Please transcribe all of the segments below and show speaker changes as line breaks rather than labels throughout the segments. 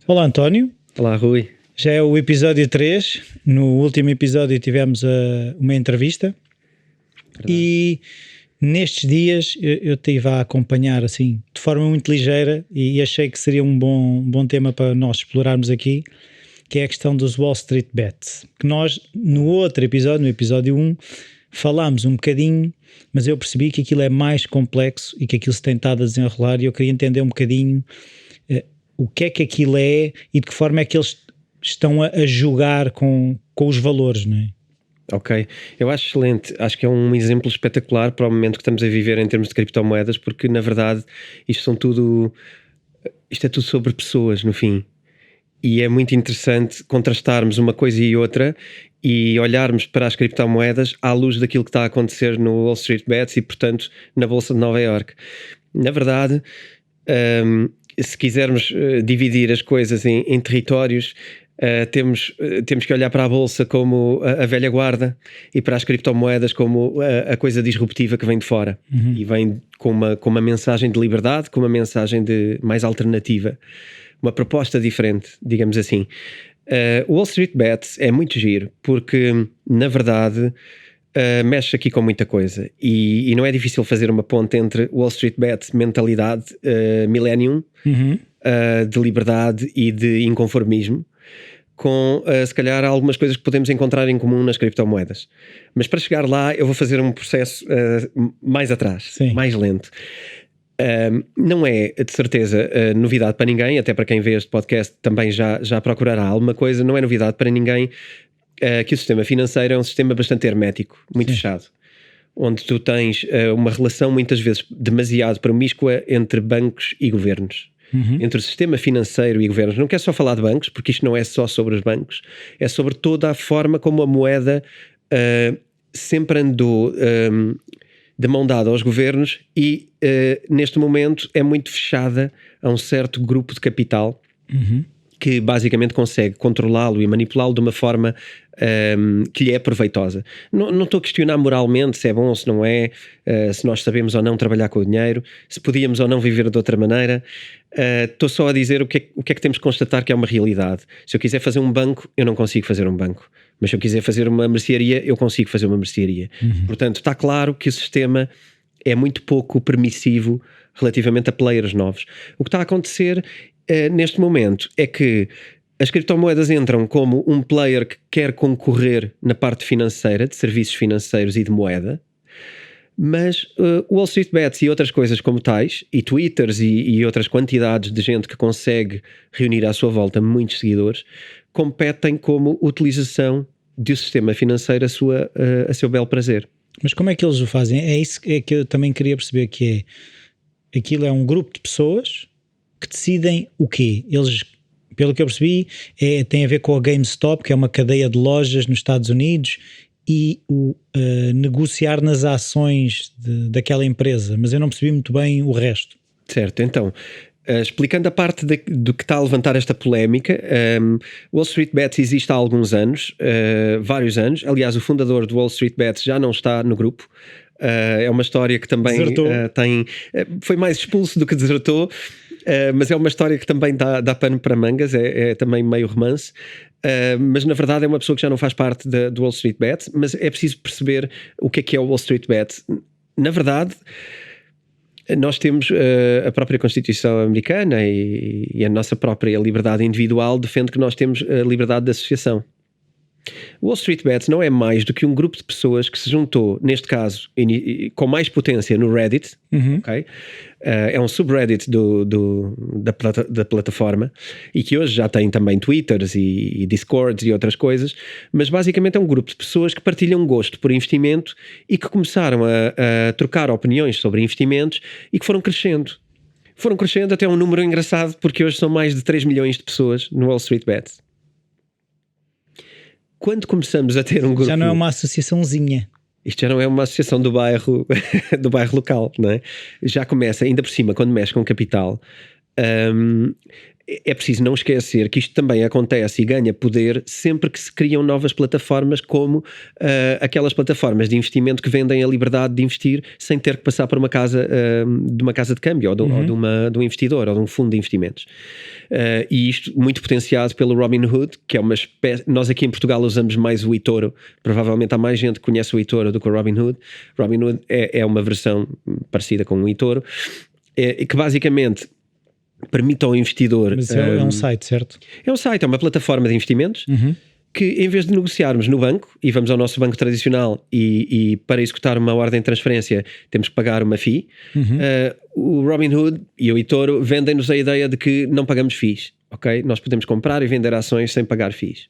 Olá António.
Olá Rui.
Já é o episódio 3, no último episódio tivemos uma entrevista. Verdade. E nestes dias eu estive a acompanhar assim, de forma muito ligeira, e achei que seria um bom tema para nós explorarmos aqui, que é a questão dos Wall Street Bets, que nós no outro episódio, no episódio 1, falámos um bocadinho, mas eu percebi que aquilo é mais complexo e que aquilo se tem estado a desenrolar, e eu queria entender um bocadinho o que é que aquilo é e de que forma é que eles estão a jogar com os valores, não é?
Ok, eu acho excelente, acho que é um exemplo espetacular para o momento que estamos a viver em termos de criptomoedas, porque na verdade isto é tudo sobre pessoas no fim, e é muito interessante contrastarmos uma coisa e outra e olharmos para as criptomoedas à luz daquilo que está a acontecer no Wall Street Bets e portanto na Bolsa de Nova Iorque. Na verdade, se quisermos dividir as coisas em territórios, temos que olhar para a Bolsa como a velha guarda e para as criptomoedas como a coisa disruptiva que vem de fora. E vem com uma mensagem de liberdade, com uma mensagem de mais alternativa, uma proposta diferente, digamos assim. O Wall Street Bets é muito giro porque, na verdade, mexe aqui com muita coisa e não é difícil fazer uma ponte entre Wall Street Bets, mentalidade millennium, de liberdade e de inconformismo, com se calhar algumas coisas que podemos encontrar em comum nas criptomoedas. Mas para chegar lá eu vou fazer um processo mais atrás, Sim. mais lento. Não é de certeza novidade para ninguém, até para quem vê este podcast também já procurará alguma coisa. Não é novidade para ninguém que o sistema financeiro é um sistema bastante hermético, muito Sim. fechado, onde tu tens uma relação muitas vezes demasiado promíscua entre bancos e governos. Entre o sistema financeiro e governos. Não quero só falar de bancos, porque isto não é só sobre os bancos, é sobre toda a forma como a moeda sempre andou de mão dada aos governos e neste momento é muito fechada a um certo grupo de capital que basicamente consegue controlá-lo e manipulá-lo de uma forma que lhe é proveitosa. Não estou a questionar moralmente se é bom ou se não é, se nós sabemos ou não trabalhar com o dinheiro, se podíamos ou não viver de outra maneira. Estou só a dizer o que é que temos que constatar que é uma realidade. Se eu quiser fazer um banco, eu não consigo fazer um banco. Mas se eu quiser fazer uma mercearia, eu consigo fazer uma mercearia. Portanto, está claro que o sistema é muito pouco permissivo relativamente a players novos. O que está a acontecer neste momento é que as criptomoedas entram como um player que quer concorrer na parte financeira, de serviços financeiros e de moeda, mas o Wall Street Bets e outras coisas como tais, e Twitters e outras quantidades de gente que consegue reunir à sua volta muitos seguidores, competem como utilização do sistema financeiro a seu belo prazer.
Mas como é que eles o fazem? É isso que eu também queria perceber, que é, aquilo é um grupo de pessoas que decidem o quê? Eles, pelo que eu percebi, tem a ver com a GameStop, que é uma cadeia de lojas nos Estados Unidos, e o negociar nas ações daquela empresa, mas eu não percebi muito bem o resto.
Certo, então, explicando a parte do que está a levantar esta polémica, Wall Street Bets existe há alguns anos, vários anos. Aliás, o fundador do Wall Street Bets já não está no grupo. É uma história que também foi mais expulso do que desertou. Mas é uma história que também dá pano para mangas, é também meio romance, mas na verdade é uma pessoa que já não faz parte do Wall Street Bets. Mas é preciso perceber o que é o Wall Street Bets. Na verdade, nós temos a própria Constituição americana e a nossa própria liberdade individual defende que nós temos a liberdade de associação. O Wall Street Bets não é mais do que um grupo de pessoas que se juntou, neste caso, com mais potência no Reddit, okay? É um subreddit da plataforma, e que hoje já tem também Twitters e Discords e outras coisas, mas basicamente é um grupo de pessoas que partilham gosto por investimento e que começaram a trocar opiniões sobre investimentos e que foram crescendo. Foram crescendo até um número engraçado, porque hoje são mais de 3 milhões de pessoas no Wall Street Bets. Quando começamos a ter um grupo...
Já não é uma associaçãozinha.
Isto já não é uma associação do bairro local, não é? Já começa, ainda por cima, quando mexe com capital, é preciso não esquecer que isto também acontece e ganha poder sempre que se criam novas plataformas, como aquelas plataformas de investimento que vendem a liberdade de investir sem ter que passar por uma casa de câmbio, ou de um investidor, ou de um fundo de investimentos. E isto muito potenciado pelo Robinhood, que é uma espécie... Nós aqui em Portugal usamos mais o eToro. Provavelmente há mais gente que conhece o eToro do que o Robinhood. Robinhood é uma versão parecida com o eToro, que basicamente permite ao investidor...
Mas é um site, certo?
É um site, é uma plataforma de investimentos que, em vez de negociarmos no banco, e vamos ao nosso banco tradicional e para executar uma ordem de transferência temos que pagar uma fee, o Robinhood e o eToro vendem-nos a ideia de que não pagamos fees, ok? Nós podemos comprar e vender ações sem pagar fees.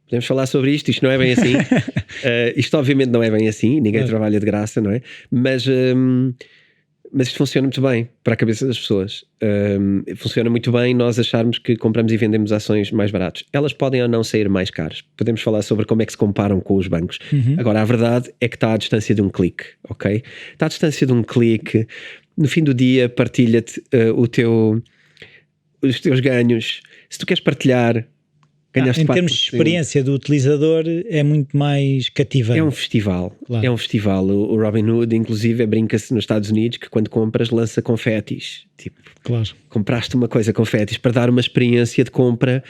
Podemos falar sobre isto não é bem assim. Isto obviamente não é bem assim, ninguém trabalha de graça, não é? Mas isto funciona muito bem para a cabeça das pessoas. Funciona muito bem nós acharmos que compramos e vendemos ações mais baratas. Elas podem ou não sair mais caras. Podemos falar sobre como é que se comparam com os bancos. Agora, a verdade é que está à distância de um clique, ok? Está à distância de um clique. No fim do dia, partilha-te os teus ganhos. Se tu queres partilhar...
Em termos de experiência do utilizador, é muito mais cativante.
É um festival.
Claro.
É um festival. O Robinhood, inclusive, brinca-se nos Estados Unidos que quando compras lança confetis. Tipo,
claro.
Compraste uma coisa, confetis, para dar uma experiência de compra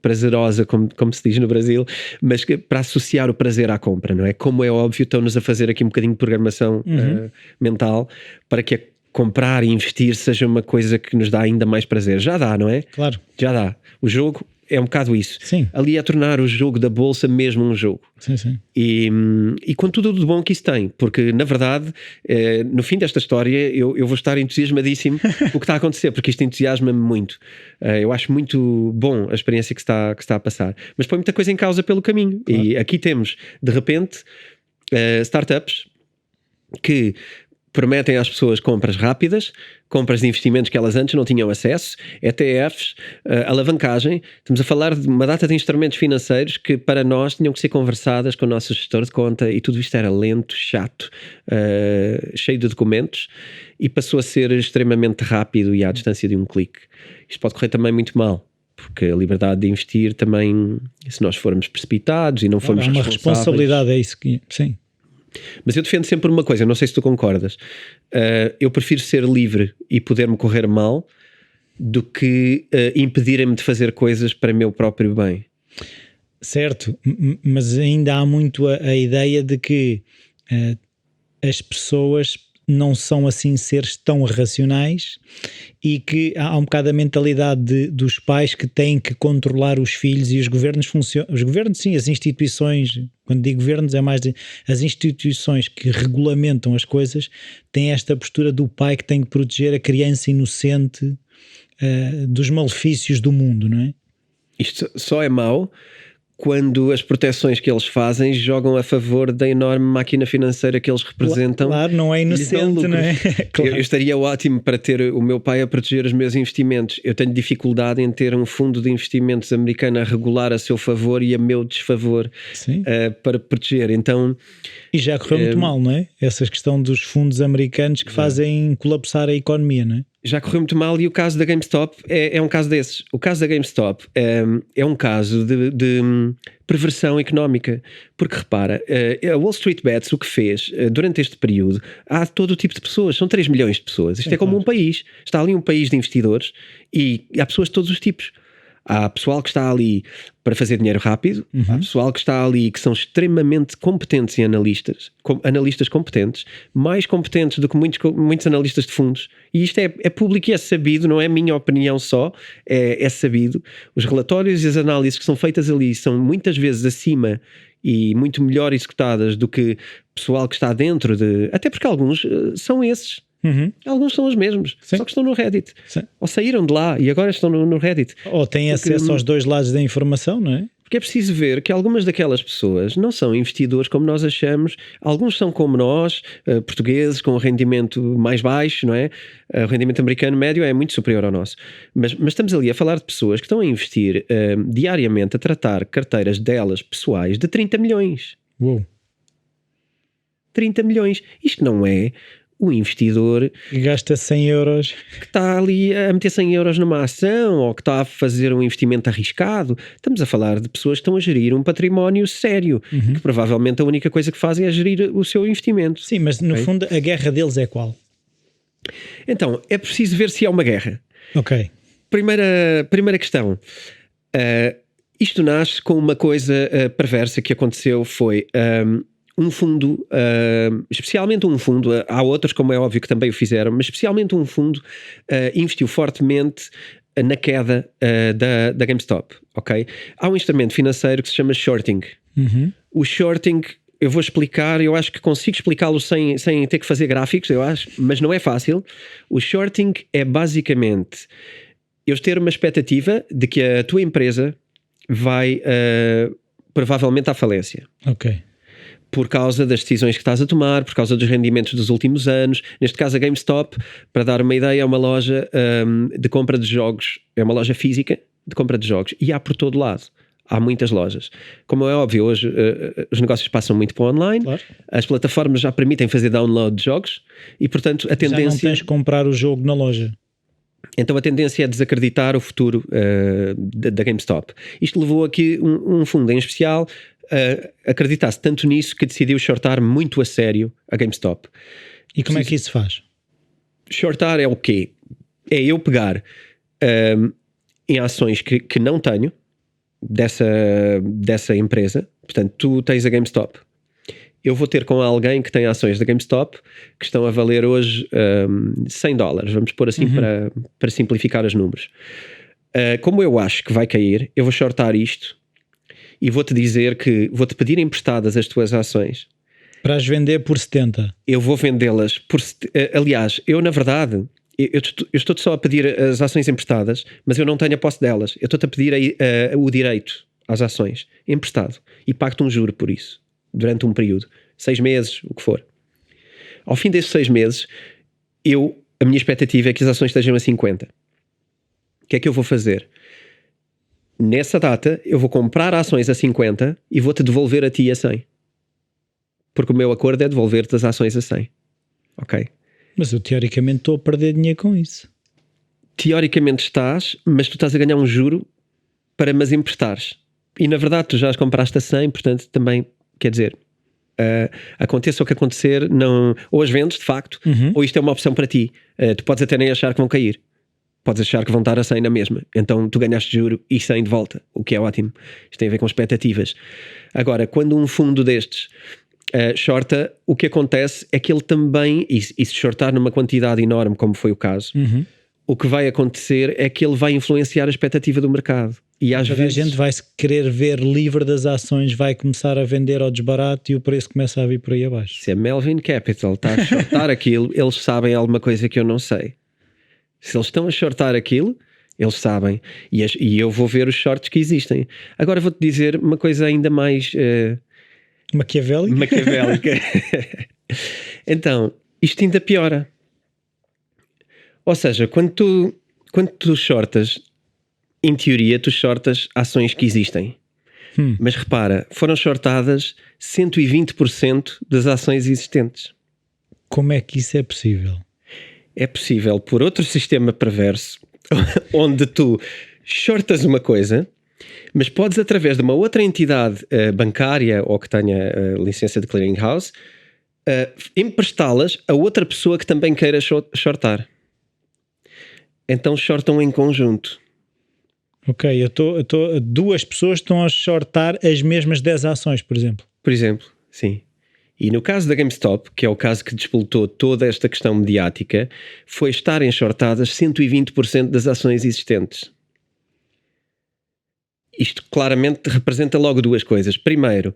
prazerosa, como se diz no Brasil, mas para associar o prazer à compra, não é? Como é óbvio, estão-nos a fazer aqui um bocadinho de programação mental para que comprar e investir seja uma coisa que nos dá ainda mais prazer. Já dá, não é?
Claro.
Já dá. O jogo é um bocado isso.
Sim.
Ali é tornar o jogo da bolsa mesmo um jogo.
Sim.
E com tudo de bom que isso tem, porque na verdade no fim desta história eu vou estar entusiasmadíssimo com o que está a acontecer, porque isto entusiasma-me muito. Eu acho muito bom a experiência que está a passar, mas põe muita coisa em causa pelo caminho. Claro. E aqui temos de repente startups que prometem às pessoas compras rápidas, compras de investimentos que elas antes não tinham acesso, ETFs, alavancagem. Estamos a falar de uma data de instrumentos financeiros que para nós tinham que ser conversadas com o nosso gestor de conta, e tudo isto era lento, chato, cheio de documentos, e passou a ser extremamente rápido e à distância de um clique. Isto pode correr também muito mal, porque a liberdade de investir também, se nós formos precipitados e não formos responsáveis...
Há uma responsabilidade, é isso que... Sim.
Mas eu defendo sempre uma coisa, não sei se tu concordas, eu prefiro ser livre e poder-me correr mal do que impedirem-me de fazer coisas para meu próprio bem.
Certo, mas ainda há muito a ideia de que as pessoas não são assim seres tão racionais, e que há um bocado a mentalidade dos pais que têm que controlar os filhos, e os governos funcionam, os governos sim, as instituições, quando digo governos é mais as instituições que regulamentam as coisas, têm esta postura do pai que tem que proteger a criança inocente dos malefícios do mundo, não é?
Isto só é mau quando as proteções que eles fazem jogam a favor da enorme máquina financeira que eles representam.
Claro, não é inocente, não é? Claro.
Eu estaria ótimo para ter o meu pai a proteger os meus investimentos. Eu tenho dificuldade em ter um fundo de investimentos americano a regular a seu favor e a meu desfavor para proteger. Então,
e já correu muito mal, não é? Essa questão dos fundos americanos que fazem colapsar a economia, não é?
Já correu muito mal, e o caso da GameStop é um caso desses. O caso da GameStop é um caso de perversão económica, porque repara, a Wall Street Bets o que fez durante este período, há todo o tipo de pessoas, são 3 milhões de pessoas, isto é como um país, está ali um país de investidores e há pessoas de todos os tipos. Há pessoal que está ali para fazer dinheiro rápido, há pessoal que está ali que são extremamente competentes e analistas competentes, mais competentes do que muitos analistas de fundos, e isto é público e é sabido, não é minha opinião só, é sabido. Os relatórios e as análises que são feitas ali são muitas vezes acima e muito melhor executadas do que pessoal que está dentro de... Até porque alguns são esses. Alguns são os mesmos, só que estão no Reddit. Ou saíram de lá e agora estão no Reddit.
Ou têm acesso aos dois lados da informação, não é?
Porque é preciso ver que algumas daquelas pessoas não são investidores como nós achamos. Alguns são como nós, portugueses, com um rendimento mais baixo, não é? O rendimento americano médio é muito superior ao nosso. Mas estamos ali a falar de pessoas que estão a investir diariamente, a tratar carteiras delas pessoais de 30 milhões.
Uou.
30 milhões. Isto não é o investidor
E gasta 100 euros.
que está ali a meter 100 euros numa ação ou que está a fazer um investimento arriscado. Estamos a falar de pessoas que estão a gerir um património sério, que provavelmente a única coisa que fazem é gerir o seu investimento.
Sim, mas no fundo a guerra deles é qual?
Então, é preciso ver se há uma guerra.
Ok.
Primeira questão. Isto nasce com uma coisa perversa que aconteceu, foi um fundo, especialmente um fundo, há outros como é óbvio que também o fizeram, mas especialmente um fundo investiu fortemente na queda da GameStop, ok? Há um instrumento financeiro que se chama shorting. O shorting, eu vou explicar, eu acho que consigo explicá-lo sem ter que fazer gráficos, eu acho, mas não é fácil. O shorting é basicamente eu ter uma expectativa de que a tua empresa vai provavelmente à falência.
Ok.
Por causa das decisões que estás a tomar, por causa dos rendimentos dos últimos anos. Neste caso a GameStop, para dar uma ideia, é uma loja de compra de jogos, é uma loja física de compra de jogos e há por todo lado. Há muitas lojas. Como é óbvio, hoje os negócios passam muito para o online,
Claro.
as plataformas já permitem fazer download de jogos e, portanto, a
Já não
tendência...
tens de comprar o jogo na loja.
Então a tendência é desacreditar o futuro da GameStop. Isto levou aqui um fundo em especial a acreditar-se tanto nisso que decidiu shortar muito a sério a GameStop.
E como é que isso se faz?
Shortar é o quê? É eu pegar em ações que não tenho dessa empresa. Portanto, tu tens a GameStop. Eu vou ter com alguém que tem ações da GameStop que estão a valer hoje $100, vamos pôr assim para simplificar os números. Como eu acho que vai cair, eu vou shortar isto e vou-te dizer que vou-te pedir emprestadas as tuas ações.
Para as vender por 70.
Eu vou vendê-las por... aliás, eu na verdade, eu estou-te só a pedir as ações emprestadas, mas eu não tenho a posse delas. Eu estou-te a pedir o direito às ações emprestado e pago-te um juro por isso. Durante um período, 6 meses, o que for. Ao fim desses 6 meses, a minha expectativa é que as ações estejam a 50. O que é que eu vou fazer? Nessa data, eu vou comprar ações a 50 e vou-te devolver a ti a 100. Porque o meu acordo é devolver-te as ações a 100. Ok?
Mas eu teoricamente estou a perder dinheiro com isso.
Teoricamente estás, mas tu estás a ganhar um juro para me as emprestares. E na verdade tu já as compraste a 100, portanto também... Quer dizer, aconteça o que acontecer, não, ou as vendes de facto, ou isto é uma opção para ti. Tu podes até nem achar que vão cair. Podes achar que vão estar a 100 na mesma. Então tu ganhaste juro e 100 de volta, o que é ótimo. Isto tem a ver com expectativas. Agora, quando um fundo destes shorta, o que acontece é que ele também, e se shortar numa quantidade enorme, como foi o caso, o que vai acontecer é que ele vai influenciar a expectativa do mercado. E às vezes
a gente vai se querer ver livre das ações, vai começar a vender ao desbarato e o preço começa a vir por aí abaixo.
Se a Melvin Capital está a shortar aquilo, eles sabem alguma coisa que eu não sei. Se eles estão a shortar aquilo, eles sabem. E eu vou ver os shorts que existem. Agora vou-te dizer uma coisa ainda mais... maquiavélica. Então, isto ainda piora. Ou seja, quando tu shortas, em teoria, tu shortas ações que existem. Mas repara, foram shortadas 120% das ações existentes.
Como é que isso é possível?
É possível por outro sistema perverso, onde tu shortas uma coisa, mas podes, através de uma outra entidade bancária ou que tenha licença de clearinghouse, emprestá-las a outra pessoa que também queira shortar. Então shortam em conjunto.
Ok, duas pessoas estão a shortar as mesmas 10 ações, por exemplo.
Por exemplo, sim. E no caso da GameStop, que é o caso que despoltou toda esta questão mediática, foi estarem shortadas 120% das ações existentes. Isto claramente representa logo duas coisas. Primeiro,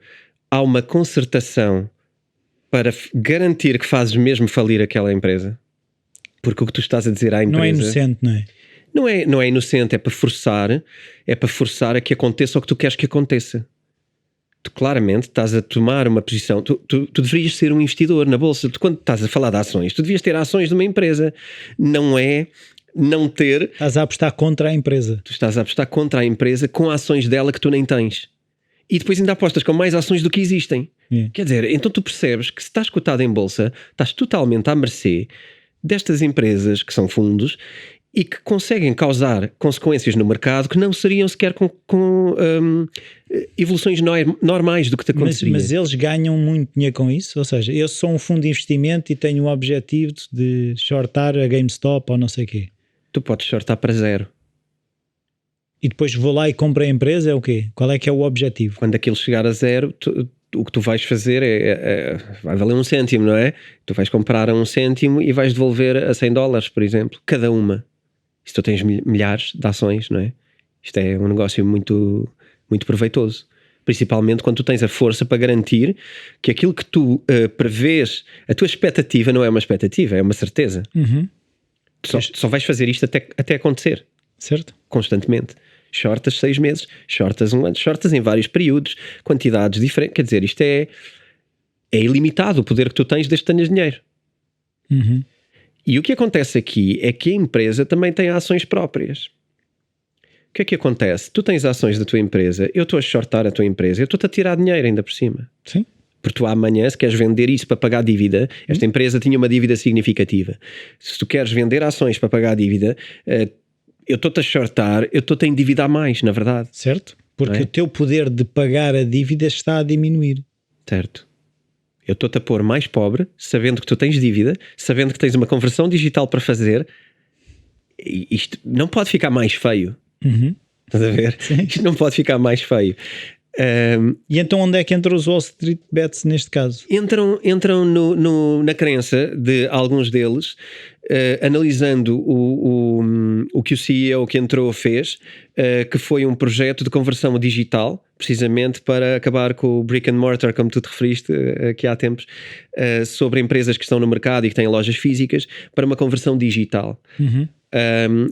há uma concertação para garantir que fazes mesmo falir aquela empresa. Porque o que tu estás a dizer à empresa...
Não é inocente, não é?
Não é inocente, é para forçar a que aconteça o que tu queres que aconteça. Tu claramente estás a tomar uma posição, tu deverias ser um investidor na bolsa. Tu, quando estás a falar de ações, tu devias ter ações de uma empresa, não é não ter...
Estás a apostar contra a empresa.
Tu estás a apostar contra a empresa com ações dela que tu nem tens. E depois ainda apostas com mais ações do que existem.
Yeah.
Quer dizer, então tu percebes que se estás cotado em bolsa, estás totalmente à mercê destas empresas que são fundos e que conseguem causar consequências no mercado que não seriam sequer com evoluções normais do que te aconteceria.
Mas eles ganham muito dinheiro com isso? Ou seja, eu sou um fundo de investimento e tenho o objetivo de shortar a GameStop ou não sei o quê.
Tu podes shortar para zero.
E depois vou lá e compro a empresa, é o quê? Qual é que é o objetivo?
Quando aquilo chegar a zero, o que tu vais fazer vai valer 1 cêntimo, não é? Tu vais comprar a 1 cêntimo e vais devolver a $100, por exemplo, cada uma. Se tu tens milhares de ações, não é? Isto é um negócio muito, muito proveitoso. Principalmente quando tu tens a força para garantir que aquilo que tu prevês, a tua expectativa não é uma expectativa, é uma certeza.
Uhum.
Tu só vais fazer isto até acontecer.
Certo?
Constantemente. Shortas 6 meses, shortas 1 ano, shortas em vários períodos, quantidades diferentes. Quer dizer, isto é ilimitado o poder que tu tens desde que tenhas dinheiro.
Uhum.
E o que acontece aqui é que a empresa também tem ações próprias. O que é que acontece? Tu tens ações da tua empresa, eu estou a shortar a tua empresa, eu estou-te a tirar dinheiro ainda por cima.
Sim.
Porque tu amanhã, se queres vender isso para pagar a dívida, esta empresa tinha uma dívida significativa. Se tu queres vender ações para pagar a dívida, eu estou-te a shortar, eu estou-te a endividar mais, na verdade.
Certo? Porque
Não é?
o teu poder de pagar a dívida está a diminuir.
Certo. Eu estou-te a pôr mais pobre, sabendo que tu tens dívida, sabendo que tens uma conversão digital para fazer. E isto não pode ficar mais feio.
Uhum.
Estás a ver?
Sim.
Isto não pode ficar mais feio.
E então onde é que entra os Wall Street Bets neste caso?
Entram na crença de alguns deles, analisando o que o CEO que entrou fez, que foi um projeto de conversão digital, precisamente para acabar com o brick and mortar, como tu te referiste aqui há tempos, sobre empresas que estão no mercado e que têm lojas físicas, para uma conversão digital.
Uhum.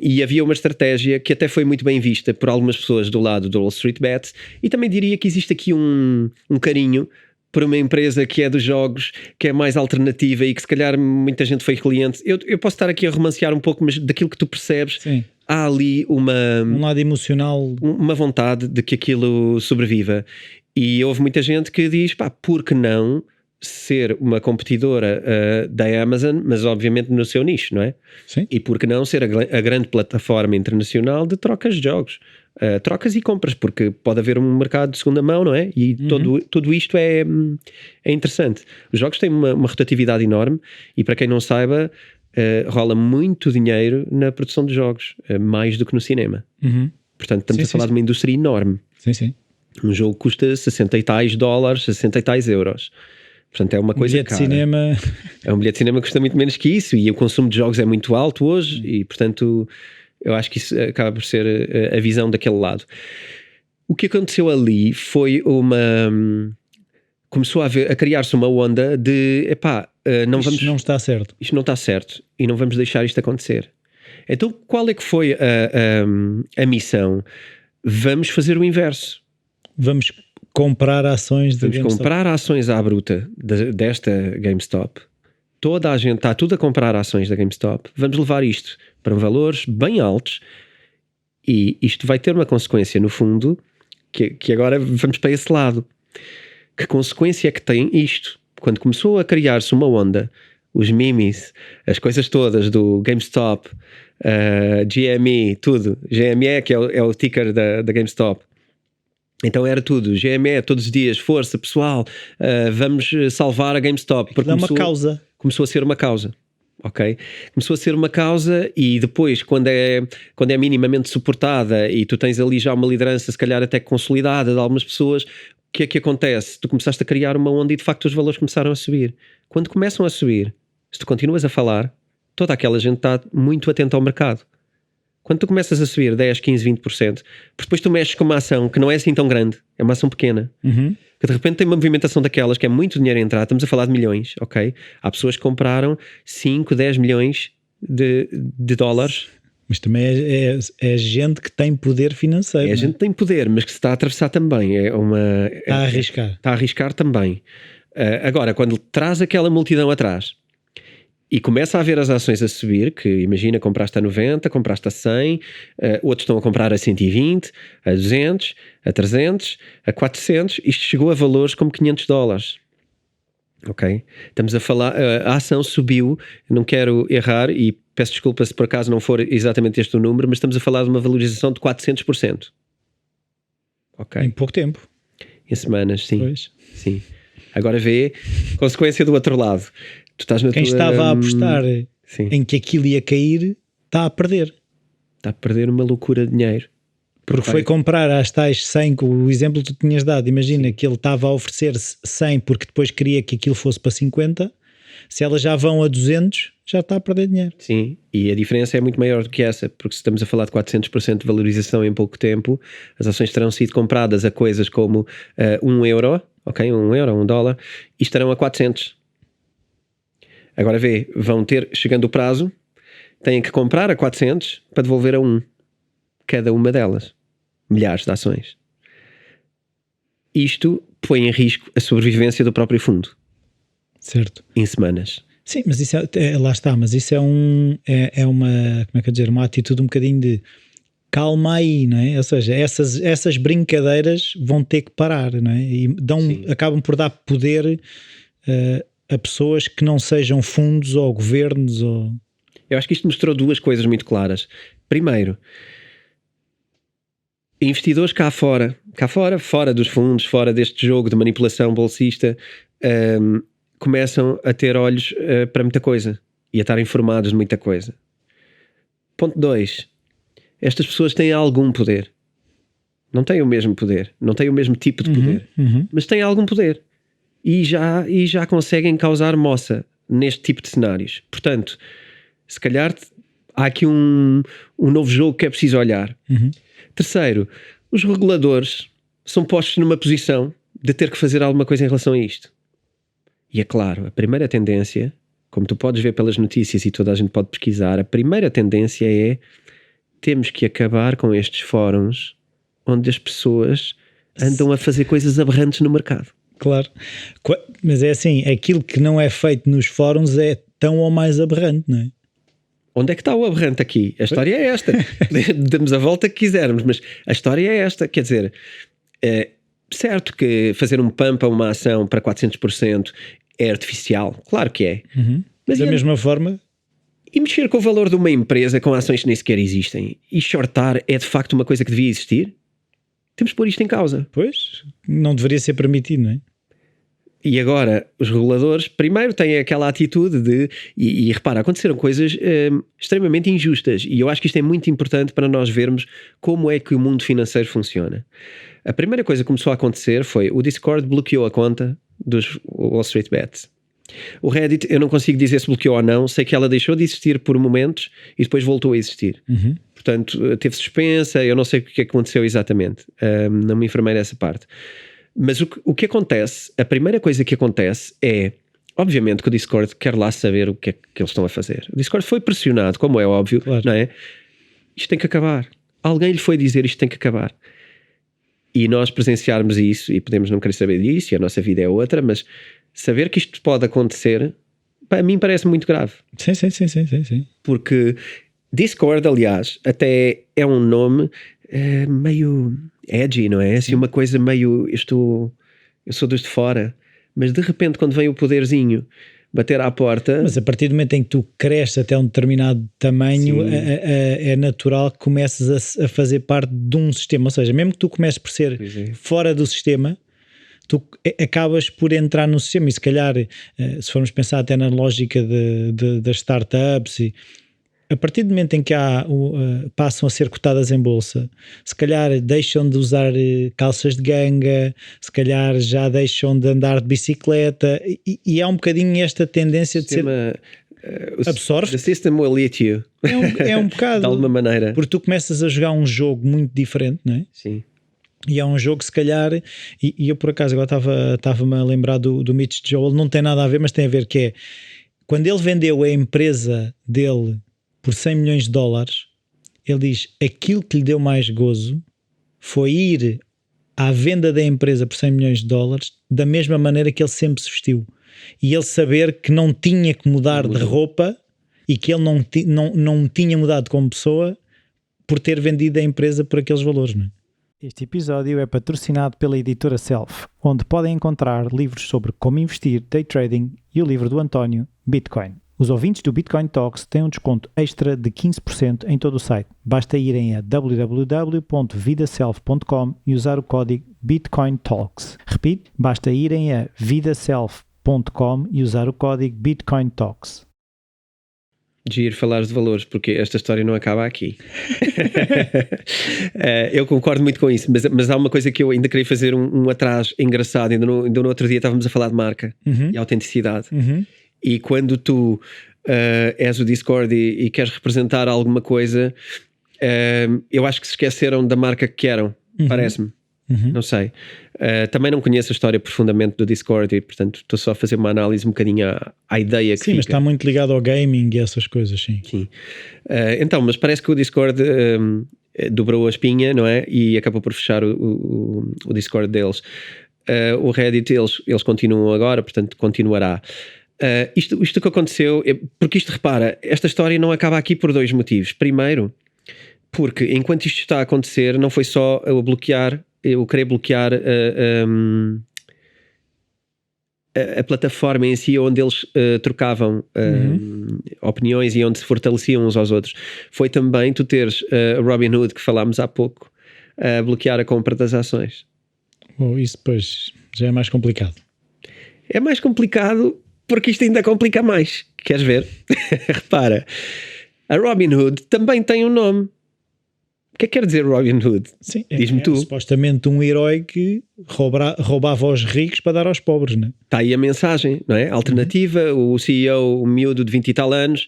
E havia uma estratégia que até foi muito bem vista por algumas pessoas do lado do Wall Street Bets, e também diria que existe aqui um carinho por uma empresa que é dos jogos, que é mais alternativa e que se calhar muita gente foi cliente. Eu posso estar aqui a romancear um pouco, mas daquilo que tu percebes,
Sim.
há ali
Um lado emocional.
uma vontade de que aquilo sobreviva. E houve muita gente que diz, pá, por que não ser uma competidora da Amazon, mas obviamente no seu nicho, não é?
Sim.
E por que não ser a grande plataforma internacional de trocas de jogos? Trocas e compras, porque pode haver um mercado de segunda mão, não é? E tudo isto é interessante. Os jogos têm uma rotatividade enorme e, para quem não saiba, rola muito dinheiro na produção de jogos, mais do que no cinema.
Uhum.
Portanto, estamos a falar de uma indústria enorme.
Sim, sim.
Um jogo custa 60 e tais dólares, 60 e tais euros. Portanto, é uma coisa
bilhete
cara.
de cinema.
É um bilhete de cinema que custa muito menos que isso, e o consumo de jogos é muito alto hoje, e portanto eu acho que isso acaba por ser a visão daquele lado. O que aconteceu ali foi começou a criar-se uma onda de
Isto não está certo.
isto não está certo e não vamos deixar isto acontecer. Então qual é que foi a missão? Vamos fazer o inverso.
Vamos comprar ações de
Vamos
GameStop.
comprar ações à bruta desta GameStop. Toda a gente está tudo a comprar ações da GameStop. Vamos levar isto para valores bem altos e isto vai ter uma consequência no fundo que agora vamos para esse lado. Que consequência é que tem isto? Quando começou a criar-se uma onda, os memes, as coisas todas do GameStop, GME, tudo. GME que é o ticker da GameStop. Então era tudo, GME, todos os dias, força, pessoal, vamos salvar a GameStop. Porque
É uma causa.
Começou a ser uma causa, ok? Começou a ser uma causa e depois, quando é minimamente suportada e tu tens ali já uma liderança, se calhar até consolidada de algumas pessoas, o que é que acontece? Tu começaste a criar uma onda e de facto os valores começaram a subir. Quando começam a subir, se tu continuas a falar, toda aquela gente está muito atenta ao mercado. Quando tu começas a subir 10, 15, 20%, porque depois tu mexes com uma ação que não é assim tão grande, é uma ação pequena,
Uhum.
que de repente tem uma movimentação daquelas que é muito dinheiro a entrar, estamos a falar de milhões, ok? Há pessoas que compraram 5, 10 milhões de dólares.
Mas também é gente que tem poder financeiro.
É a
não é?
gente que tem poder, mas que se está a atravessar também.
Está a arriscar.
Está a arriscar também. Agora, quando traz aquela multidão atrás e começa a ver as ações a subir, que imagina, compraste a 90, compraste a 100, outros estão a comprar a 120, a 200, a 300, a 400, isto chegou a valores como $500. Ok? Estamos a falar, a ação subiu, não quero errar e peço desculpa se por acaso não for exatamente este o número, mas estamos a falar de uma valorização de 400%. Ok?
Em pouco tempo.
Em semanas, sim.
Pois.
Sim. Agora vê, consequência do outro lado. Tu estás na
Quem
tua,
estava a apostar
sim,
em que aquilo ia cair, está a perder.
está a perder uma loucura de dinheiro.
Porque foi comprar às tais 100, com o exemplo que tu tinhas dado. Imagina que ele estava a oferecer 100 porque depois queria que aquilo fosse para 50. Se elas já vão a 200, já está a perder dinheiro.
Sim, e a diferença é muito maior do que essa, porque se estamos a falar de 400% de valorização em pouco tempo, as ações terão sido compradas a coisas como 1 euro, ok, 1 euro, 1 dólar, e estarão a 400. Agora vê, vão ter, chegando o prazo, têm que comprar a 400 para devolver a 1, cada uma delas. Milhares de ações. Isto põe em risco a sobrevivência do próprio fundo.
Certo.
Em semanas.
Sim, mas isso lá está, mas isso é uma, como é que eu dizer, uma atitude um bocadinho de calma aí, não é? Ou seja, essas brincadeiras vão ter que parar, não é? E acabam por dar poder a pessoas que não sejam fundos ou governos ou...
Eu acho que isto mostrou duas coisas muito claras. Primeiro, investidores cá fora, fora dos fundos, fora deste jogo de manipulação bolsista, começam a ter olhos para muita coisa e a estar informados de muita coisa. Ponto 2. Estas pessoas têm algum poder. Não têm o mesmo poder, não têm o mesmo tipo de poder, mas têm algum poder e já conseguem causar moça neste tipo de cenários. Portanto, se calhar há aqui um novo jogo que é preciso olhar. Terceiro, os reguladores são postos numa posição de ter que fazer alguma coisa em relação a isto. E é claro, a primeira tendência, como tu podes ver pelas notícias e toda a gente pode pesquisar, a primeira tendência é: temos que acabar com estes fóruns onde as pessoas andam a fazer coisas aberrantes no mercado.
Claro, mas é assim, aquilo que não é feito nos fóruns é tão ou mais aberrante, não é?
Onde é que está o aberrante aqui? A história é esta. Damos a volta que quisermos, mas a história é esta. Quer dizer, certo que fazer um pump a uma ação para 400% é artificial. Claro que é.
Mas da mesma forma...
E mexer com o valor de uma empresa com ações que nem sequer existem e shortar é de facto uma coisa que devia existir? Temos que pôr isto em causa.
Pois, não deveria ser permitido, não é?
E agora, os reguladores, primeiro têm aquela atitude de... E repara, aconteceram coisas extremamente injustas. E eu acho que isto é muito importante para nós vermos como é que o mundo financeiro funciona. A primeira coisa que começou a acontecer foi o Discord bloqueou a conta dos Wall Street Bets. O Reddit, eu não consigo dizer se bloqueou ou não. Sei que ela deixou de existir por momentos e depois voltou a existir. Portanto, teve suspensa. Eu não sei o que aconteceu exatamente. Não me informei nessa parte. Mas o que acontece, a primeira coisa que acontece é, obviamente que o Discord quer lá saber o que é que eles estão a fazer. O Discord foi pressionado, como é óbvio, claro. Não é? Isto tem que acabar. Alguém lhe foi dizer isto tem que acabar. E nós presenciarmos isso, e podemos não querer saber disso, e a nossa vida é outra, mas saber que isto pode acontecer, para mim parece muito grave.
Sim.
Porque Discord, aliás, até é um nome meio edgy, não é? Assim, uma coisa meio, eu sou dos de fora, mas de repente quando vem o poderzinho bater à porta...
Mas a partir do momento em que tu cresces até um determinado tamanho, é natural que comeces a fazer parte de um sistema, ou seja, mesmo que tu comeces por ser fora do sistema, tu acabas por entrar no sistema. E se calhar, se formos pensar até na lógica das startups, a partir do momento em que passam a ser cotadas em bolsa, se calhar deixam de usar calças de ganga, se calhar já deixam de andar de bicicleta, e há um bocadinho esta tendência de ser... absorve.
The system will eat you.
É um bocado.
De alguma maneira.
Porque tu começas a jogar um jogo muito diferente, não é?
Sim.
E é um jogo se calhar, e eu por acaso agora estava-me a lembrar do Mitch Joel, não tem nada a ver, mas tem a ver que é, quando ele vendeu a empresa dele por 100 milhões de dólares, ele diz, aquilo que lhe deu mais gozo foi ir à venda da empresa por 100 milhões de dólares da mesma maneira que ele sempre se vestiu. E ele saber que não tinha que mudar de roupa e que ele não tinha mudado como pessoa por ter vendido a empresa por aqueles valores, não é? Este episódio é patrocinado pela editora Self, onde podem encontrar livros sobre como investir, day trading e o livro do António, Bitcoin. Os ouvintes do Bitcoin Talks têm um desconto extra de 15% em todo o site. Basta irem a www.vidaself.com e usar o código Bitcoin Talks. Repito, basta irem a vidaself.com e usar o código Bitcoin Talks.
Giro falares de valores, porque esta história não acaba aqui. Eu concordo muito com isso, mas há uma coisa que eu ainda queria fazer um atrás engraçado. Ainda no outro dia estávamos a falar de marca e autenticidade. E quando tu és o Discord e queres representar alguma coisa, eu acho que se esqueceram da marca que querem, parece-me. Não sei. Também não conheço a história profundamente do Discord e, portanto, estou só a fazer uma análise um bocadinho à ideia que
Sim,
fica.
mas está muito ligado ao gaming e essas coisas, sim.
Sim. Então, mas parece que o Discord dobrou a espinha, não é? E acabou por fechar o Discord deles. O Reddit, eles continuam agora, portanto, continuará. Isto que aconteceu, porque isto, repara, esta história não acaba aqui por dois motivos. Primeiro, porque enquanto isto está a acontecer, não foi só eu querer bloquear a plataforma em si, onde eles trocavam opiniões e onde se fortaleciam uns aos outros. Foi também tu teres a Robinhood, que falámos há pouco, a bloquear a compra das ações.
Isso depois já é mais complicado.
É mais complicado porque isto ainda complica mais. Queres ver? Repara, a Robinhood também tem um nome. O que é que quer dizer Robin Hood?
Sim,
diz-me tu.
Supostamente um herói que roubava aos ricos para dar aos pobres, não é?
Está aí a mensagem, não é? Alternativa, o CEO, o miúdo de 20 e tal anos,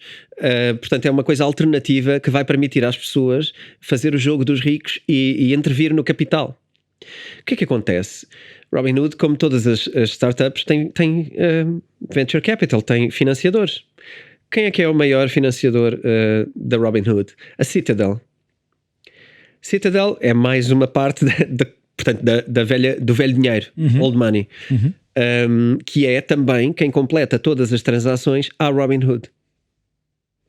portanto é uma coisa alternativa que vai permitir às pessoas fazer o jogo dos ricos e intervir no capital. O que é que acontece? Robinhood, como todas as startups, tem venture capital, tem financiadores. Quem é que é o maior financiador da Robinhood? A Citadel. Citadel é mais uma parte portanto, do velho dinheiro, old money, que é também quem completa todas as transações à Robinhood.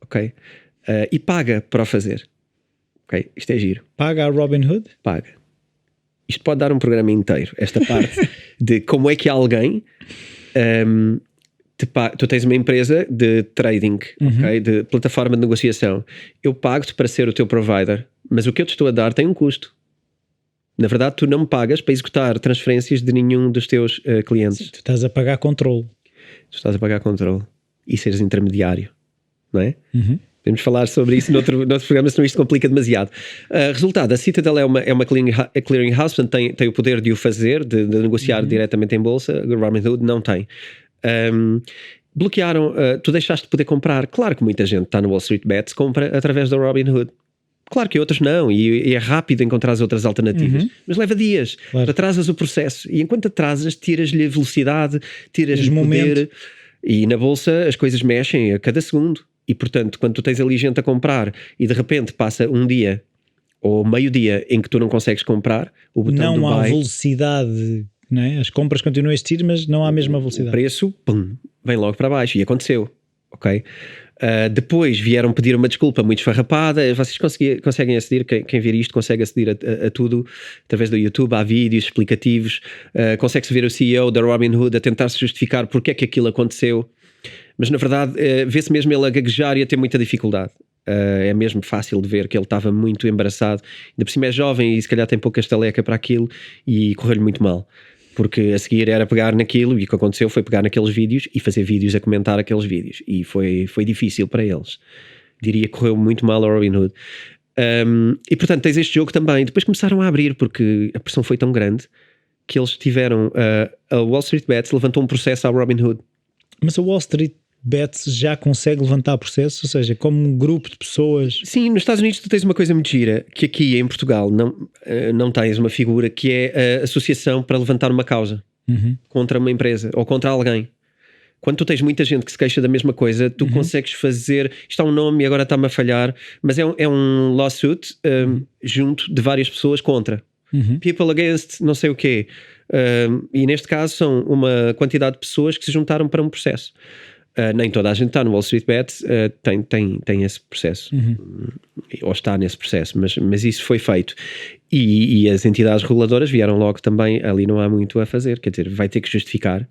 Ok? E paga para o fazer. Ok? Isto é giro.
Paga a Robinhood?
Paga. Isto pode dar um programa inteiro, esta parte de como é que alguém... tu tens uma empresa de trading, okay? De plataforma de negociação. Eu pago-te para ser o teu provider, mas o que eu te estou a dar tem um custo. Na verdade, tu não me pagas para executar transferências de nenhum dos teus clientes.
Sim, tu estás a pagar controle.
Tu estás a pagar controle e seres intermediário, não é? Podemos falar sobre isso noutro programa, senão isto complica demasiado. Resultado, a Citadel é uma clearing house, portanto tem o poder de o fazer, de negociar diretamente em bolsa. A Robinhood não tem. Bloquearam, tu deixaste de poder comprar. Claro que muita gente está no Wall Street Bets, compra através da Robinhood. Claro que outros não, e é rápido encontrar as outras alternativas, mas leva dias.
Claro.
Atrasas o processo, e enquanto atrasas, tiras-lhe a velocidade, tiras-lhe poder, e na bolsa as coisas mexem a cada segundo. E portanto, quando tu tens ali gente a comprar e de repente passa um dia ou meio dia em que tu não consegues comprar, o botão do buy,
não há velocidade, não é? As compras continuam a existir, mas não há a mesma velocidade.
O preço, pum, vem logo para baixo, e aconteceu, ok? Depois vieram pedir uma desculpa muito esfarrapada. Vocês conseguem aceder, quem ver isto consegue aceder a tudo através do YouTube, há vídeos explicativos, consegue-se ver o CEO da Robinhood a tentar se justificar porque é que aquilo aconteceu, mas na verdade vê-se mesmo ele a gaguejar e a ter muita dificuldade. É mesmo fácil de ver que ele estava muito embaraçado, ainda por cima é jovem e se calhar tem pouca estaleca para aquilo e correu-lhe muito mal. Porque a seguir era pegar naquilo, e o que aconteceu foi pegar naqueles vídeos e fazer vídeos a comentar aqueles vídeos. E foi difícil para eles. Diria que correu muito mal a Robinhood. E portanto tens este jogo também. Depois começaram a abrir, porque a pressão foi tão grande que eles tiveram... a Wall Street Bets levantou um processo à Robinhood.
Mas a Wall Street Bets já consegue levantar processo? Ou seja, como um grupo de pessoas...
Sim, nos Estados Unidos tu tens uma coisa muito gira, que aqui em Portugal não tens uma figura que é a associação para levantar uma causa contra uma empresa ou contra alguém. Quando tu tens muita gente que se queixa da mesma coisa, tu consegues fazer... Isto há um nome e agora está-me a falhar, mas é um lawsuit junto de várias pessoas contra. People against não sei o quê. E neste caso são uma quantidade de pessoas que se juntaram para um processo. Nem toda a gente está no Wall Street Bets, tem esse processo, ou está nesse processo, mas isso foi feito. E as entidades reguladoras vieram logo também, ali não há muito a fazer, quer dizer, vai ter que justificar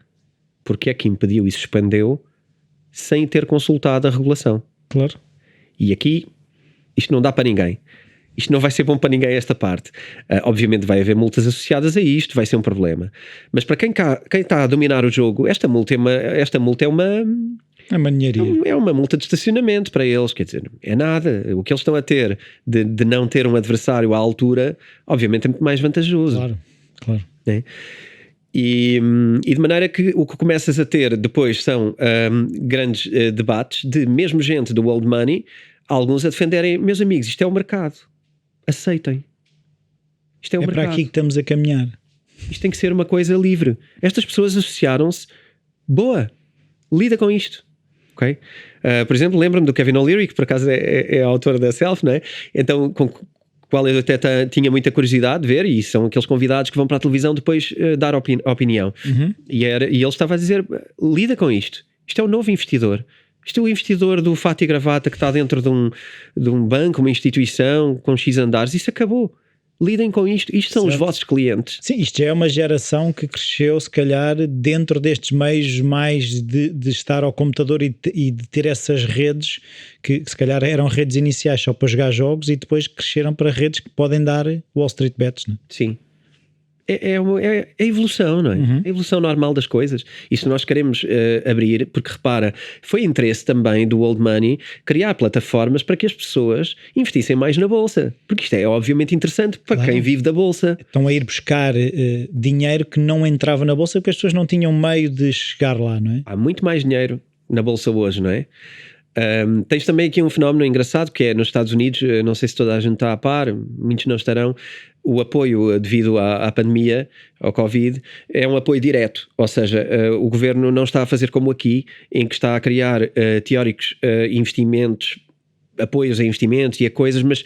porque é que impediu e suspendeu sem ter consultado a regulação.
Claro.
E aqui, isto não dá para ninguém. Isto não vai ser bom para ninguém esta parte. Obviamente vai haver multas associadas a isto, vai ser um problema. Mas para quem está a dominar o jogo, esta multa é uma...
É uma ninharia.
É uma multa de estacionamento para eles, quer dizer, é nada. O que eles estão a ter de não ter um adversário à altura, obviamente é muito mais vantajoso.
Claro.
Né? E de maneira que o que começas a ter depois são grandes debates de mesmo gente do old money, alguns a defenderem, meus amigos, isto é o mercado, aceitem. Isto é o mercado.
Para aqui que estamos a caminhar.
Isto tem que ser uma coisa livre. Estas pessoas associaram-se, boa, lida com isto. Okay? Por exemplo, lembro-me do Kevin O'Leary, que por acaso é autor da Self, não é? Então, com o qual eu até tinha muita curiosidade de ver, e são aqueles convidados que vão para a televisão depois dar opinião. E ele estava a dizer, lida com isto. Isto é o novo investidor. Isto é o investidor do fato e gravata que está dentro de um banco, uma instituição com X andares. Isso acabou. Lidem com isto. Isto são os vossos clientes.
Sim, isto já é uma geração que cresceu, se calhar, dentro destes meios mais de estar ao computador e de ter essas redes que se calhar eram redes iniciais só para jogar jogos e depois cresceram para redes que podem dar Wall Street Bets, não é?
Sim. É a evolução, não é? A evolução normal das coisas. Isso nós queremos abrir, porque repara, foi interesse também do old money criar plataformas para que as pessoas investissem mais na bolsa, porque isto é obviamente interessante para quem vive da bolsa.
Estão a ir buscar dinheiro que não entrava na bolsa porque as pessoas não tinham meio de chegar lá, não é?
Há muito mais dinheiro na bolsa hoje, não é? Tens também aqui um fenómeno engraçado que é nos Estados Unidos, não sei se toda a gente está a par, muitos não estarão, o apoio devido à pandemia, ao Covid, é um apoio direto, ou seja, o governo não está a fazer como aqui, em que está a criar teóricos investimentos, apoios a investimentos e a coisas, mas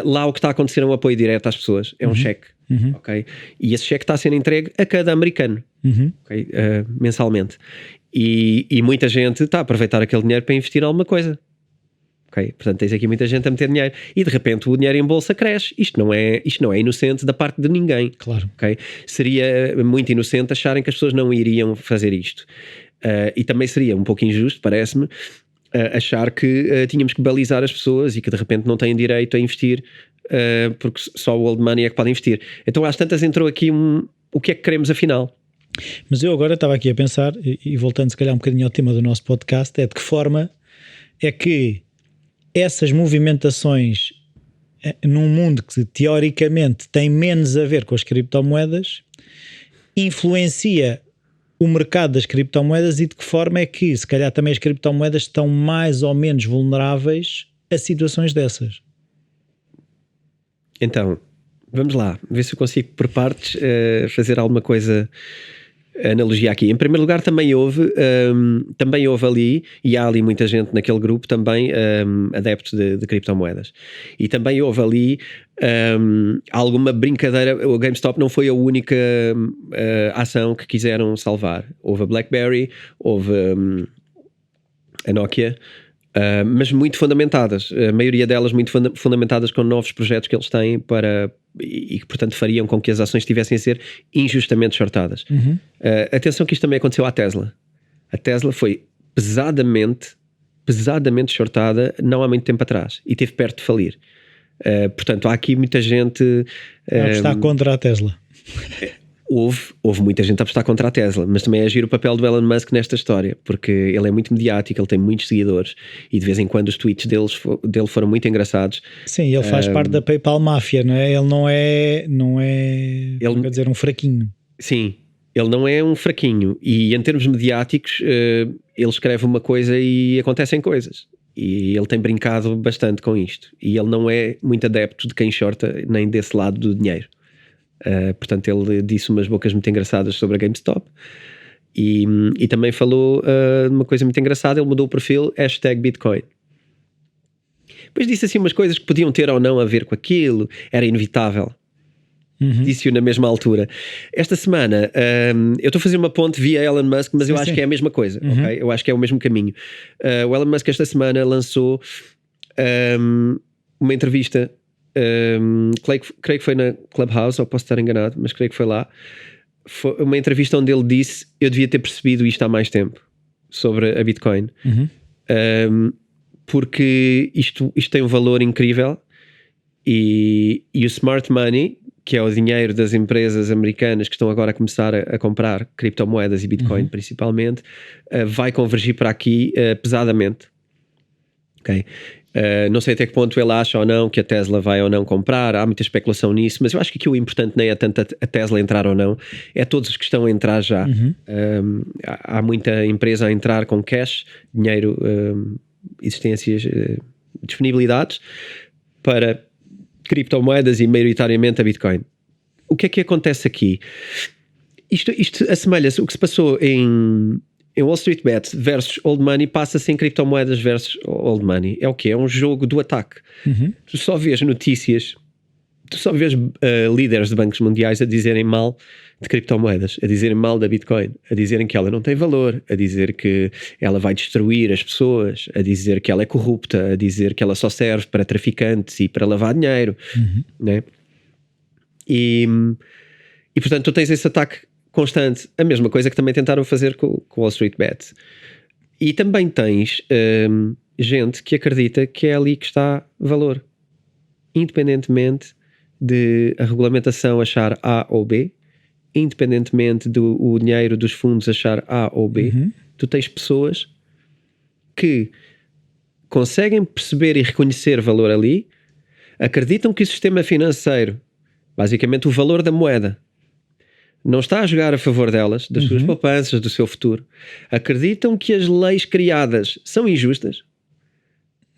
lá o que está a acontecer é um apoio direto às pessoas, é um cheque, okay? E esse cheque está a ser entregue a cada americano, okay? Mensalmente. E muita gente está a aproveitar aquele dinheiro para investir em alguma coisa. Okay? Portanto, tens aqui muita gente a meter dinheiro. E de repente o dinheiro em bolsa cresce. Isto não é inocente da parte de ninguém.
Claro.
Okay? Seria muito inocente acharem que as pessoas não iriam fazer isto. E também seria um pouco injusto, parece-me, achar que tínhamos que balizar as pessoas e que de repente não têm direito a investir porque só o old money é que pode investir. Então às tantas entrou aqui o que é que queremos afinal?
Mas eu agora estava aqui a pensar, e voltando se calhar um bocadinho ao tema do nosso podcast, é de que forma é que essas movimentações num mundo que teoricamente tem menos a ver com as criptomoedas influencia o mercado das criptomoedas e de que forma é que se calhar também as criptomoedas estão mais ou menos vulneráveis a situações dessas.
Então, vamos lá, ver se eu consigo por partes fazer alguma coisa, analogia aqui. Em primeiro lugar, também houve ali, e há ali muita gente naquele grupo também adeptos de criptomoedas. E também houve ali alguma brincadeira. O GameStop não foi a única ação que quiseram salvar. Houve a BlackBerry, houve a Nokia, mas muito fundamentadas, a maioria delas muito fundamentadas com novos projetos que eles têm e que portanto fariam com que as ações estivessem a ser injustamente shortadas. Atenção que isto também aconteceu à Tesla. A Tesla foi pesadamente shortada não há muito tempo atrás e esteve perto de falir. Portanto há aqui muita gente
a apostar contra a Tesla.
Houve muita gente a apostar contra a Tesla, mas também é agir o papel do Elon Musk nesta história, porque ele é muito mediático, ele tem muitos seguidores e de vez em quando os tweets dele foram muito engraçados.
Sim, ele faz parte da PayPal Máfia, não é? Ele não é quer dizer, um fraquinho.
Sim, ele não é um fraquinho e em termos mediáticos ele escreve uma coisa e acontecem coisas. E ele tem brincado bastante com isto e ele não é muito adepto de quem shorta nem desse lado do dinheiro. Portanto ele disse umas bocas muito engraçadas sobre a GameStop e também falou de uma coisa muito engraçada. Ele mudou o perfil #Bitcoin, depois disse assim umas coisas que podiam ter ou não a ver com aquilo, era inevitável. Disse-o na mesma altura. Esta semana eu estou a fazer uma ponte via Elon Musk, mas eu acho que é a mesma coisa, okay? Eu acho que é o mesmo caminho. O Elon Musk esta semana lançou uma entrevista creio que foi na Clubhouse, ou posso estar enganado, mas creio que foi lá. Foi uma entrevista onde ele disse: eu devia ter percebido isto há mais tempo, sobre a Bitcoin. Porque isto tem um valor incrível, e o smart money, que é o dinheiro das empresas americanas que estão agora a começar a comprar criptomoedas e Bitcoin principalmente, vai convergir para aqui pesadamente. Ok? Não sei até que ponto ele acha ou não que a Tesla vai ou não comprar, há muita especulação nisso, mas eu acho que aqui o importante nem é tanto a Tesla entrar ou não, é todos os que estão a entrar já. Há muita empresa a entrar com cash, dinheiro, existências, disponibilidades para criptomoedas e maioritariamente a Bitcoin. O que é que acontece aqui? Isto assemelha-se o que se passou em Wall Street Bets versus Old Money, passa-se em criptomoedas versus Old Money. É o quê? É um jogo do ataque. Tu só vês notícias, tu só vês líderes de bancos mundiais a dizerem mal de criptomoedas, a dizerem mal da Bitcoin, a dizerem que ela não tem valor, a dizer que ela vai destruir as pessoas, a dizer que ela é corrupta, a dizer que ela só serve para traficantes e para lavar dinheiro, né? E portanto tu tens esse ataque constante, a mesma coisa que também tentaram fazer com Wall Street Bet. E também tens gente que acredita que é ali que está valor, independentemente de a regulamentação achar A ou B, independentemente do o dinheiro dos fundos achar A ou B. Tu tens pessoas que conseguem perceber e reconhecer valor ali, acreditam que o sistema financeiro, basicamente o valor da moeda, não está a jogar a favor delas, das suas poupanças, do seu futuro. Acreditam que as leis criadas são injustas,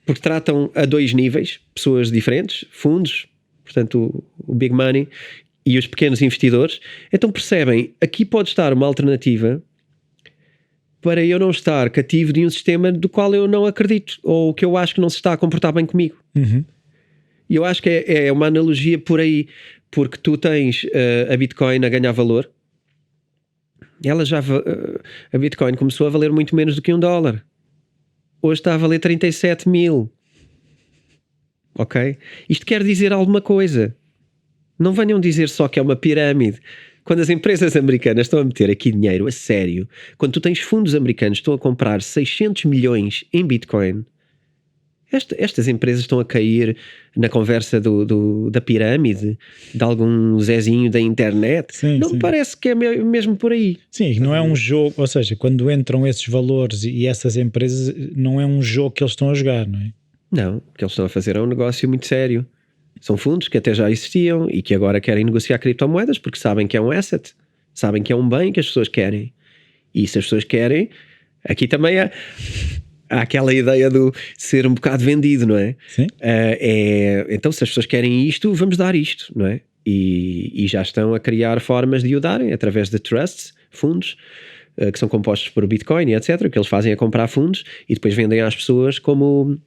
porque tratam a dois níveis, pessoas diferentes, fundos, portanto o big money e os pequenos investidores. Então percebem, aqui pode estar uma alternativa para eu não estar cativo de um sistema do qual eu não acredito, ou que eu acho que não se está a comportar bem comigo. E eu acho que é uma analogia por aí, porque tu tens a Bitcoin a ganhar valor. A Bitcoin começou a valer muito menos do que $1. Hoje está a valer 37 mil. Ok? Isto quer dizer alguma coisa. Não venham dizer só que é uma pirâmide. Quando as empresas americanas estão a meter aqui dinheiro a sério, quando tu tens fundos americanos que estão a comprar 600 milhões em Bitcoin, estas empresas estão a cair na conversa da pirâmide, de algum Zezinho da internet. Não me parece que é mesmo por aí.
Sim, não é um jogo, ou seja, quando entram esses valores e essas empresas, não é um jogo que eles estão a jogar, não é?
Não, o que eles estão a fazer é um negócio muito sério. São fundos que até já existiam e que agora querem negociar criptomoedas porque sabem que é um asset, sabem que é um bem que as pessoas querem. E se as pessoas querem, aqui também há aquela ideia do ser um bocado vendido, não é?
Sim.
Então se as pessoas querem isto, vamos dar isto, não é? E já estão a criar formas de o darem através de trusts, fundos, que são compostos por Bitcoin e etc. O que eles fazem é comprar fundos e depois vendem às pessoas como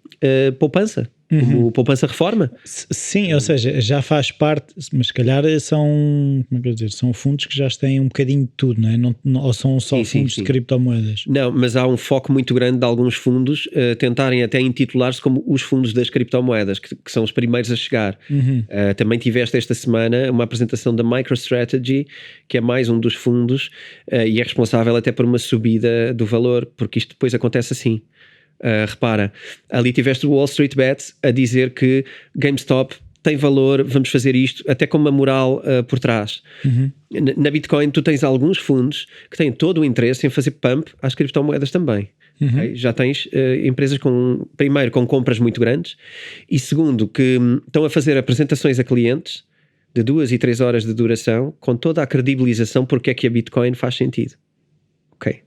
poupança. Como poupança reforma.
Sim, ou seja, já faz parte, mas se calhar são, como é que eu dizer, são fundos que já têm um bocadinho de tudo, não é? Ou são só fundos de criptomoedas?
Não, mas há um foco muito grande de alguns fundos tentarem até intitular-se como os fundos das criptomoedas, que são os primeiros a chegar. Também tiveste esta semana uma apresentação da MicroStrategy, que é mais um dos fundos e é responsável até por uma subida do valor, porque isto depois acontece assim. Repara, ali tiveste o Wall Street Bet a dizer que GameStop tem valor, vamos fazer isto, até com uma moral por trás. Na Bitcoin tu tens alguns fundos que têm todo o interesse em fazer pump às criptomoedas também. Okay? Já tens empresas primeiro com compras muito grandes e segundo que estão a fazer apresentações a clientes de 2 e 3 horas de duração com toda a credibilização porque é que a Bitcoin faz sentido. Ok.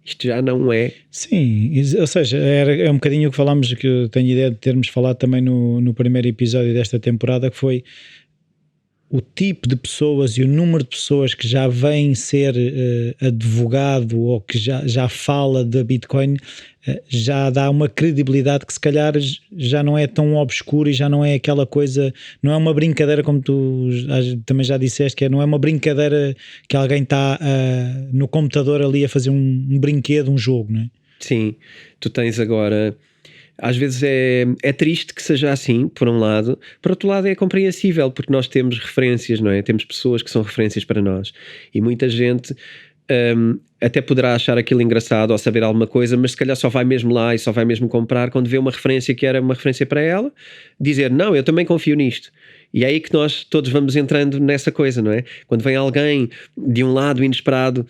Isto já não é...
Sim, ou seja, é um bocadinho o que falámos, que eu tenho ideia de termos falado também no primeiro episódio desta temporada, que foi o tipo de pessoas e o número de pessoas que já vêm ser advogado ou que já fala da Bitcoin, já dá uma credibilidade que se calhar já não é tão obscura e já não é aquela coisa, não é uma brincadeira como tu também já disseste, que não é uma brincadeira que alguém está no computador ali a fazer um brinquedo, um jogo, não é?
Sim, tu tens agora às vezes é triste que seja assim, por um lado. Por outro lado é compreensível, porque nós temos referências, não é? Temos pessoas que são referências para nós. E muita gente até poderá achar aquilo engraçado ou saber alguma coisa, mas se calhar só vai mesmo lá e só vai mesmo comprar quando vê uma referência que era uma referência para ela, dizer, não, eu também confio nisto. E é aí que nós todos vamos entrando nessa coisa, não é? Quando vem alguém de um lado inesperado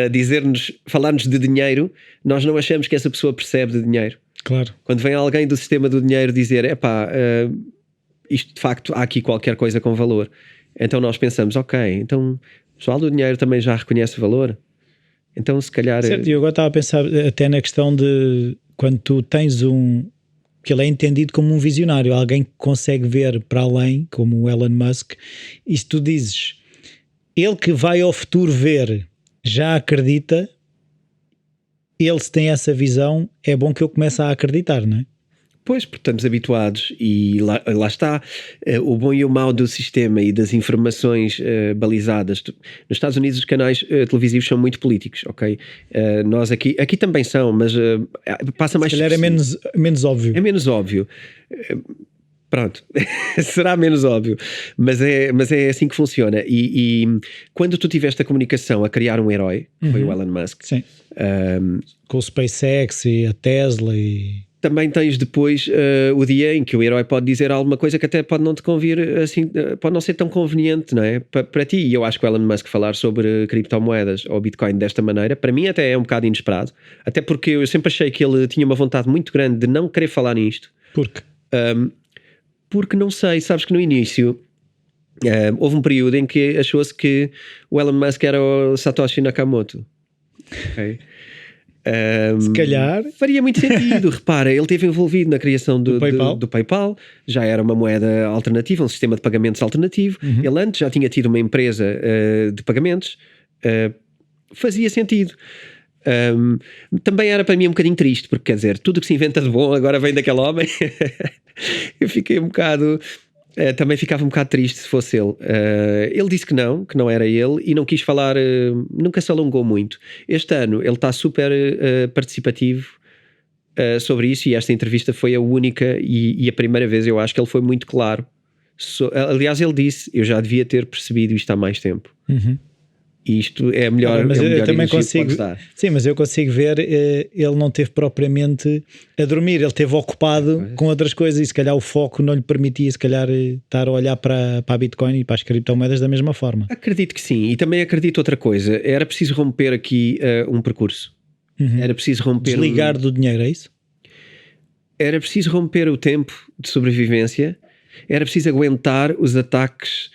dizer-nos, falar-nos de dinheiro, nós não achamos que essa pessoa percebe de dinheiro.
Claro.
Quando vem alguém do sistema do dinheiro dizer, isto de facto há aqui qualquer coisa com valor, então nós pensamos, ok, então o pessoal do dinheiro também já reconhece o valor, então se calhar...
Certo, e eu agora estava a pensar até na questão de quando tu tens que ele é entendido como um visionário, alguém que consegue ver para além, como o Elon Musk, e se tu dizes, ele que vai ao futuro ver, já acredita, ele se tem essa visão, é bom que eu comece a acreditar, não é?
Pois, porque estamos habituados e lá está o bom e o mau do sistema e das informações balizadas. Nos Estados Unidos os canais televisivos são muito políticos, ok? Nós aqui também são, mas passa mais...
Se calhar é menos óbvio.
É menos óbvio. Pronto, será menos óbvio, mas é assim que funciona. E quando tu tiveste a comunicação a criar um herói, que foi o Elon Musk...
Sim. Com o SpaceX e a Tesla e...
Também tens depois o dia em que o herói pode dizer alguma coisa que até pode não te convir assim, pode não ser tão conveniente, não é? Para ti, e eu acho que o Elon Musk falar sobre criptomoedas ou Bitcoin desta maneira, para mim até é um bocado inesperado, até porque eu sempre achei que ele tinha uma vontade muito grande de não querer falar nisto.
Por quê?
Porque não sei, sabes que no início houve um período em que achou-se que o Elon Musk era o Satoshi Nakamoto. Ok?
Se calhar
faria muito sentido. Repara, ele esteve envolvido na criação do PayPal, já era uma moeda alternativa, um sistema de pagamentos alternativo. Ele antes já tinha tido uma empresa de pagamentos, fazia sentido. Também era para mim um bocadinho triste, porque quer dizer, tudo que se inventa de bom agora vem daquele homem. Eu fiquei um bocado... também ficava um bocado triste se fosse ele. Ele disse que não era ele e não quis falar, nunca se alongou muito. Este ano ele está super participativo sobre isso, e esta entrevista foi a única e a primeira vez, eu acho que ele foi muito claro. Aliás, ele disse, eu já devia ter percebido isto há mais tempo. E isto é a melhor,
mas eu também
consigo.
Sim, mas eu consigo ver, ele não teve propriamente a dormir, ele esteve ocupado com outras coisas e se calhar o foco não lhe permitia se calhar estar a olhar para a Bitcoin e para as criptomoedas da mesma forma.
Acredito que sim, e também acredito outra coisa, era preciso romper aqui um percurso. Era preciso romper...
Desligar do dinheiro, é isso?
Era preciso romper o tempo de sobrevivência, era preciso aguentar os ataques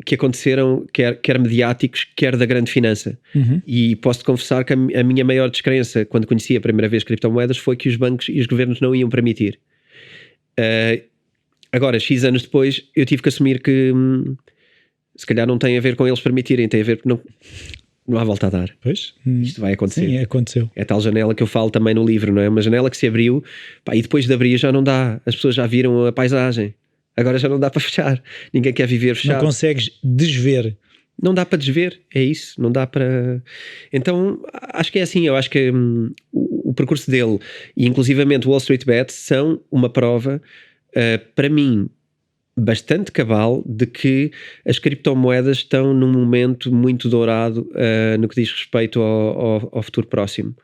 que aconteceram, quer mediáticos, quer da grande finança. E posso-te confessar que a minha maior descrença quando conheci a primeira vez criptomoedas foi que os bancos e os governos não iam permitir. Agora, X anos depois, eu tive que assumir que se calhar não tem a ver com eles permitirem, tem a ver porque não há volta a dar.
Pois,
isto vai acontecer.
Sim, aconteceu.
É tal janela que eu falo também no livro, não é? Uma janela que se abriu, e depois de abrir já não dá. As pessoas já viram a paisagem. Agora já não dá para fechar. Ninguém quer viver fechado.
Não consegues desver.
Não dá para desver, é isso. Não dá para... Então, acho que é assim. Eu acho que o percurso dele e inclusivamente o Wall Street Bet são uma prova, para mim, bastante cabal de que as criptomoedas estão num momento muito dourado no que diz respeito ao futuro próximo.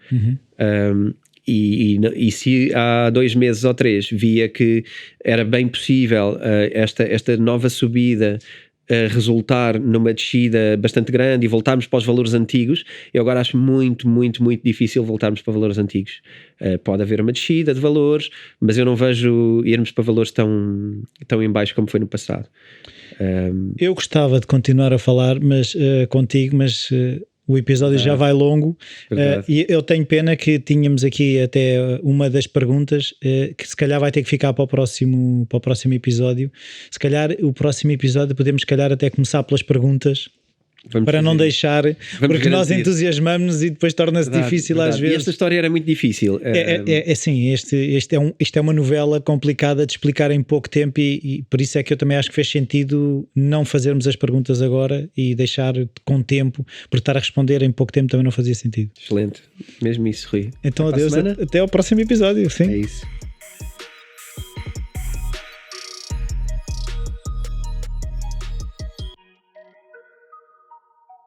E se há 2 meses ou 3 via que era bem possível esta nova subida resultar numa descida bastante grande e voltarmos para os valores antigos, eu agora acho muito, muito, muito difícil voltarmos para valores antigos. Pode haver uma descida de valores, mas eu não vejo irmos para valores tão em baixo como foi no passado.
Eu gostava de continuar a falar contigo, mas... o episódio já vai longo, e eu tenho pena que tínhamos aqui até uma das perguntas que se calhar vai ter que ficar para o próximo episódio. Se calhar o próximo episódio podemos se calhar até começar pelas perguntas para não deixar, porque nós
garantir.
entusiasmamos-nos e depois torna-se difícil às
E
vezes.
esta história era muito difícil.
Sim, isto é uma novela complicada de explicar em pouco tempo e por isso é que eu também acho que fez sentido não fazermos as perguntas agora e deixar com tempo, porque estar a responder em pouco tempo também não fazia sentido.
Excelente, mesmo isso, Rui.
Então
Para a
adeus,
semana?
até ao próximo episódio. Sim.
É isso.